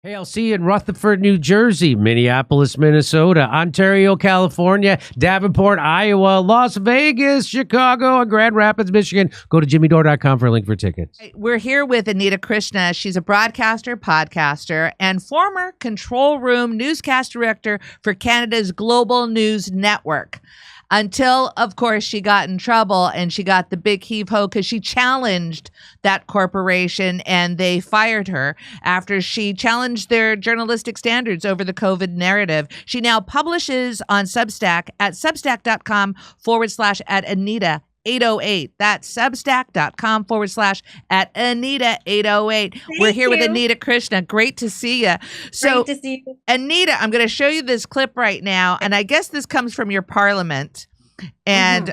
Hey, I'll see you in Rutherford, New Jersey, Minneapolis, Minnesota, Ontario, California, Davenport, Iowa, Las Vegas, Chicago, and Grand Rapids, Michigan. Go to jimmydore.com for a link for tickets. We're here with Anita Krishna. She's a broadcaster, podcaster, and former control room newscast director for Canada's Global News Network. Until, of course, she got in trouble and she got the big heave-ho because she challenged that corporation and they fired her after she challenged their journalistic standards over the COVID narrative. She now publishes on Substack at substack.com/@Anita 808. That's substack.com/@Anita 808. We're here with Anita Krishna. Great to see you. So, great to see you. Anita, I'm going to show you this clip right now. And I guess this comes from your parliament. And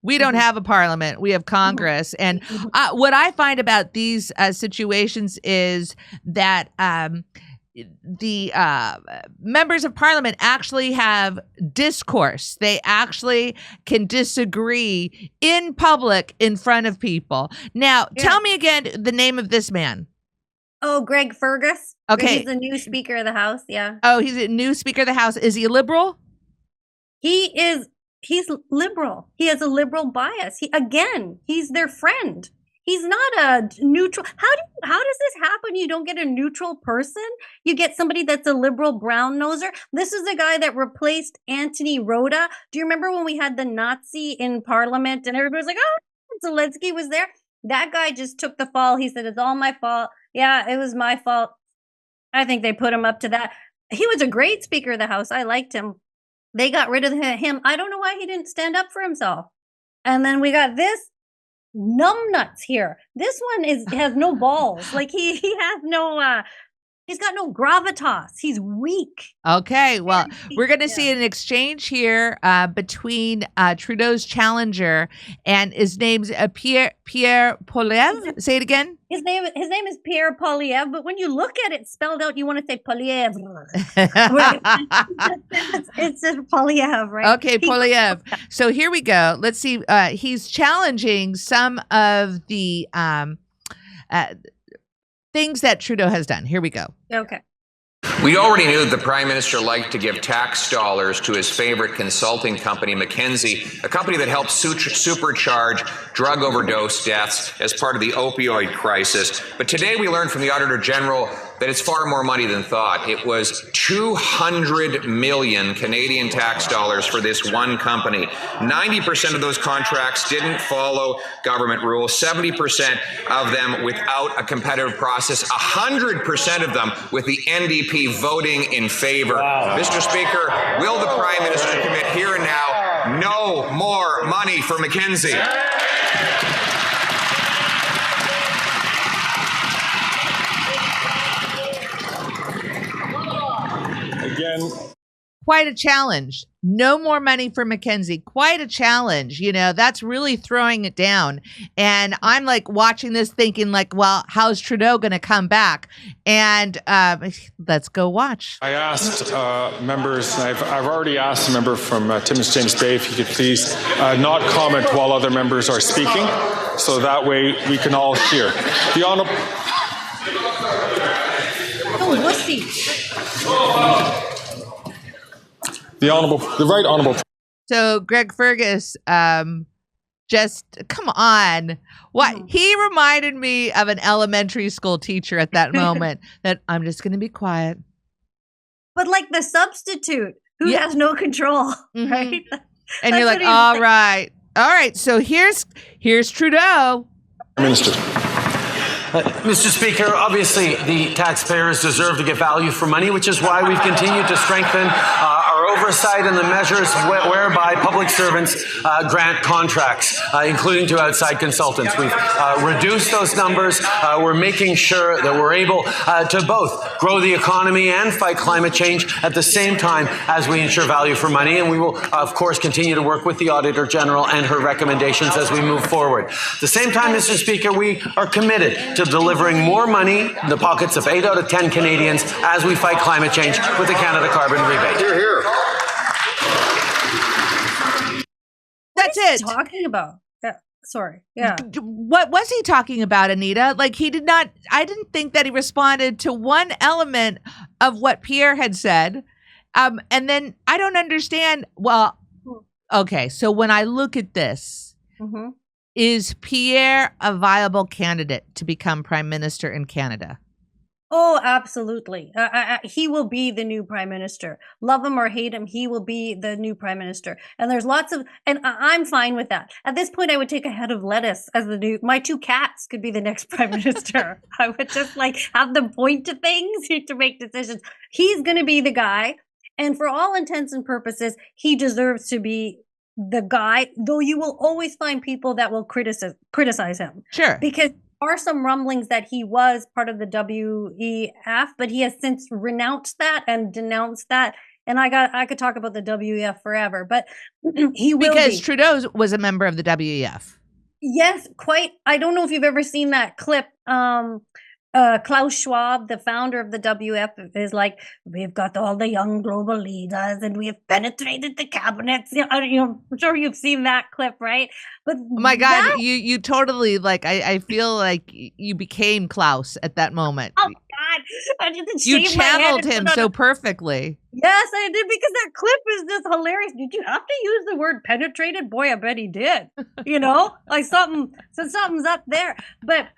we don't have a parliament. We have Congress. And what I find about these situations is that the members of parliament actually have discourse. They actually can disagree in public in front of people. Now, tell me again the name of this man. Oh, Greg Fergus. Okay. He's the new Speaker of the House, yeah. Oh, he's a new Speaker of the House. Is he a liberal? He's liberal. He has a liberal bias. He's their friend. He's not a neutral. How does this happen? You don't get a neutral person. You get somebody that's a liberal brown noser. This is the guy that replaced Anthony Rota. Do you remember when we had the Nazi in Parliament and everybody was like, oh, Zelensky was there? That guy just took the fall. He said, it's all my fault. Yeah, it was my fault. I think they put him up to that. He was a great Speaker of the House. I liked him. They got rid of him. I don't know why he didn't stand up for himself. And then we got this numbnuts here. This one has no balls. Like he has no he's got no gravitas. He's weak. Okay, well, we're going to see an exchange here between Trudeau's challenger and his name's Pierre Poilievre. Say it again. His name is Pierre Poilievre, but when you look at it spelled out, you want to say Poilievre. It's a Poilievre, right? Okay, Poilievre. So here we go. Let's see. He's challenging some of the things that Trudeau has done. Here we go. Okay. We already knew that the Prime Minister liked to give tax dollars to his favorite consulting company, McKinsey, a company that helps supercharge drug overdose deaths as part of the opioid crisis. But today we learned from the Auditor General that it's far more money than thought. It was 200 million Canadian tax dollars for this one company. 90% of those contracts didn't follow government rules, 70% of them without a competitive process, 100% of them with the NDP voting in favor. Wow. Mr. Speaker, will the Prime Minister commit here and now no more money for McKinsey? Again. Quite a challenge. No more money for McKinsey. Quite a challenge. You know, that's really throwing it down. And I'm like watching this thinking like, well, how's Trudeau going to come back? And let's go watch. I asked members, I've already asked a member from Timmins James Bay if he could please not comment while other members are speaking. So that way we can all hear. The Honourable... Oh, wussy. The Right Honourable. So Greg Fergus, just come on. What he reminded me of an elementary school teacher at that moment. That I'm just going to be quiet. But like the substitute who has no control, right? And you're like, all right. So here's Trudeau. Minister. Mr. Speaker, obviously the taxpayers deserve to get value for money, which is why we've continued to strengthen our oversight and the measures whereby public servants grant contracts, including to outside consultants. We've reduced those numbers. We're making sure that we're able to both grow the economy and fight climate change at the same time as we ensure value for money. And we will, of course, continue to work with the Auditor General and her recommendations as we move forward. At the same time, Mr. Speaker, we are committed to delivering more money in the pockets of 8 out of 10 Canadians as we fight climate change with the Canada Carbon Rebate. Hear, hear. That's it. Talking about Sorry. Yeah. What was he talking about, Anita? Like he did not. I didn't think that he responded to one element of what Pierre had said, and then I don't understand. Well, okay. So when I look at this, is Pierre a viable candidate to become prime minister in Canada? Oh, absolutely. He will be the new prime minister. Love him or hate him, he will be the new prime minister. And there's lots of, and I'm fine with that. At this point, I would take a head of lettuce as the new, my 2 cats could be the next prime minister. I would just like have them point to things to make decisions. He's going to be the guy. And for all intents and purposes, he deserves to be the guy, though you will always find people that will criticize him. Sure. Because are some rumblings that he was part of the WEF, but he has since renounced that and denounced that. And I could talk about the WEF forever, but he will because be. Trudeau was a member of the WEF. Yes, quite. I don't know if you've ever seen that clip. Klaus Schwab, the founder of the WF, is like, we've got all the young global leaders and we have penetrated the cabinets. I'm sure you've seen that clip, right? But oh my God, you totally like. I feel like you became Klaus at that moment. Oh God, I didn't. You channeled him so perfectly. Yes, I did, because that clip is just hilarious. Did you have to use the word penetrated? Boy, I bet he did. Like something's up there. But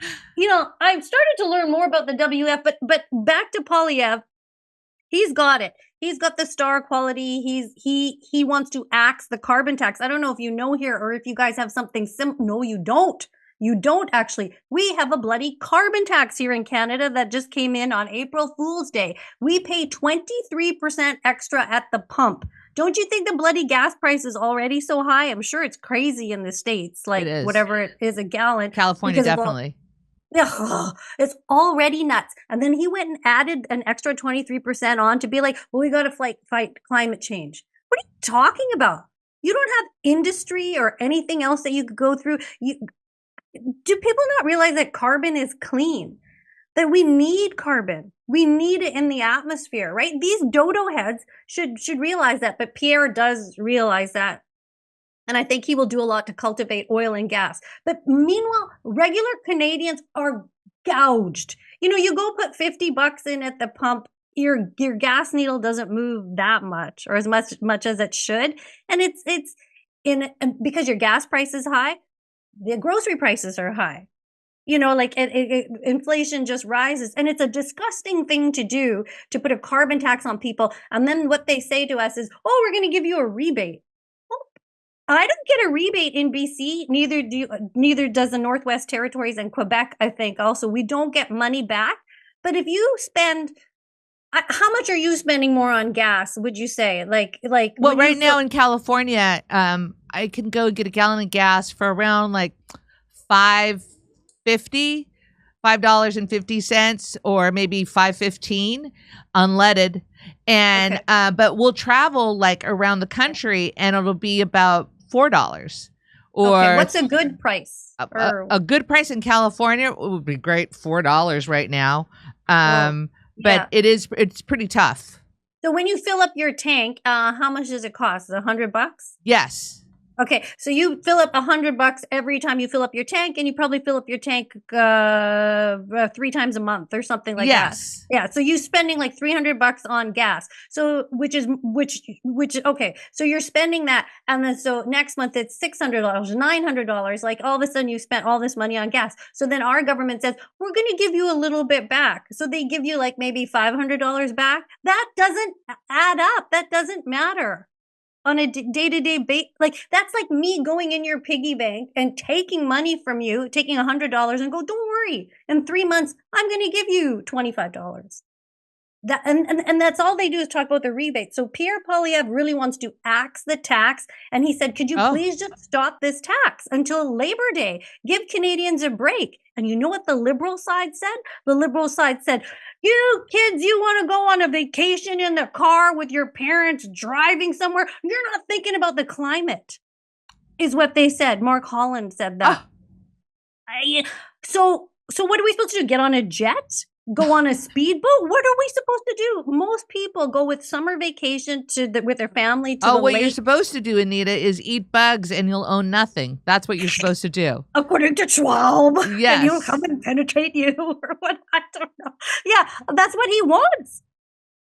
I've started to learn more about the WF. But back to Poilievre, he's got it. He's got the star quality. He wants to axe the carbon tax. I don't know if you know here or if you guys have something No, you don't. You don't actually. We have a bloody carbon tax here in Canada that just came in on April Fool's Day. We pay 23% extra at the pump. Don't you think the bloody gas price is already so high? I'm sure it's crazy in the States, like whatever it is a gallon. California, definitely. It's already nuts. And then he went and added an extra 23% on to be like, well, we got to fight climate change. What are you talking about? You don't have industry or anything else that you could go through. Do people not realize that carbon is clean? That we need carbon. We need it in the atmosphere, right? These dodo heads should realize that, but Pierre does realize that. And I think he will do a lot to cultivate oil and gas. But meanwhile, regular Canadians are gouged. You go put $50 in at the pump, your gas needle doesn't move that much or as much as it should. And it's because your gas price is high, the grocery prices are high. Inflation just rises. And it's a disgusting thing to do, to put a carbon tax on people. And then what they say to us is, oh, we're going to give you a rebate. Well, I don't get a rebate in BC. Neither does the Northwest Territories and Quebec, I think. Also, we don't get money back. But if you spend... how much are you spending more on gas, would you say? Well, right now in California, I can go get a gallon of gas for around like $5.50 or maybe $5.15 unleaded. And but we'll travel like around the country and it'll be about $4. Or what's a good price? A good price in California would be great, $4 right now. But it's pretty tough. So when you fill up your tank, how much does it cost? $100? Yes. Okay, so you fill up $100 every time you fill up your tank, and you probably fill up your tank 3 times a month or something like that. Yeah, so you're spending like $300 on gas. So which okay, so you're spending that, and then so next month it's $600, $900. Like all of a sudden you spent all this money on gas. So then our government says we're going to give you a little bit back. So they give you like maybe $500 back. That doesn't add up. That doesn't matter. On a day-to-day basis, like that's like me going in your piggy bank and taking money from you, taking $100 and go, don't worry, in 3 months, I'm going to give you $25. That and that's all they do is talk about the rebate. So Pierre Poilievre really wants to axe the tax. And he said, could you please just stop this tax until Labor Day? Give Canadians a break. And you know what the Liberal side said? The Liberal side said, you kids, you want to go on a vacation in the car with your parents driving somewhere? You're not thinking about the climate, is what they said. Mark Holland said that. So what are we supposed to do? Get on a jet? go on a speedboat? What are we supposed to do? Most people go with summer vacation with their family to the what lake. you're supposed to do, Anita, is eat bugs and you'll own nothing. That's what you're supposed to do. According to Schwab. Yes. And he'll come and penetrate you or what? I don't know. Yeah, that's what he wants.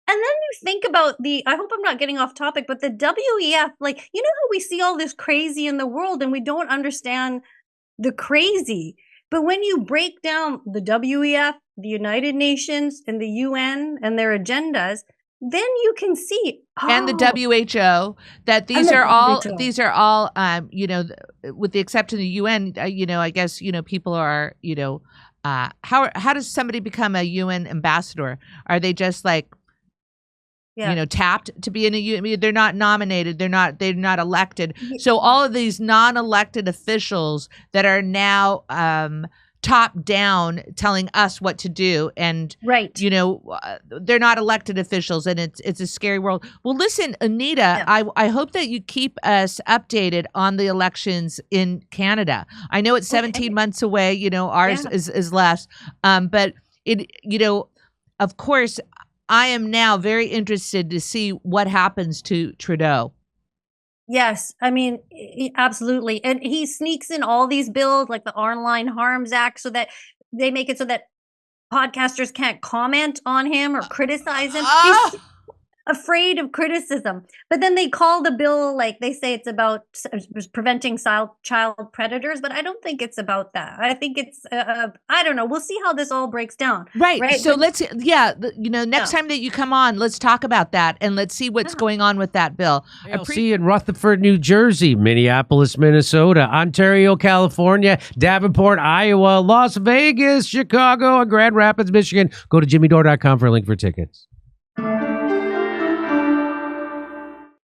And then you think about I hope I'm not getting off topic, but the WEF, like, you know how we see all this crazy in the world and we don't understand the crazy. But when you break down the WEF, the United Nations, and the UN and their agendas, then you can see and the WHO that these are all with the exception of the UN, I guess people are how does somebody become a UN ambassador? Are they just like tapped to be in a UN? They're not nominated. They're not elected. So all of these non-elected officials that are now top down telling us what to do, and they're not elected officials, and it's a scary world. Well, listen, Anita, I hope that you keep us updated on the elections in Canada. I know it's 17 months away. Ours is less, but of course, I am now very interested to see what happens to Trudeau. Yes, I mean, absolutely. And he sneaks in all these bills like the Online Harms Act so that they make it so that podcasters can't comment on him or criticize him. He's afraid of criticism. But then they call the bill, like they say it's about preventing child predators, but I don't think it's about that. I think it's, I don't know. We'll see how this all breaks down. Right. So next time that you come on, let's talk about that and let's see what's going on with that bill. I'll see you in Rutherford, New Jersey, Minneapolis, Minnesota, Ontario, California, Davenport, Iowa, Las Vegas, Chicago, and Grand Rapids, Michigan. Go to jimmydore.com for a link for tickets.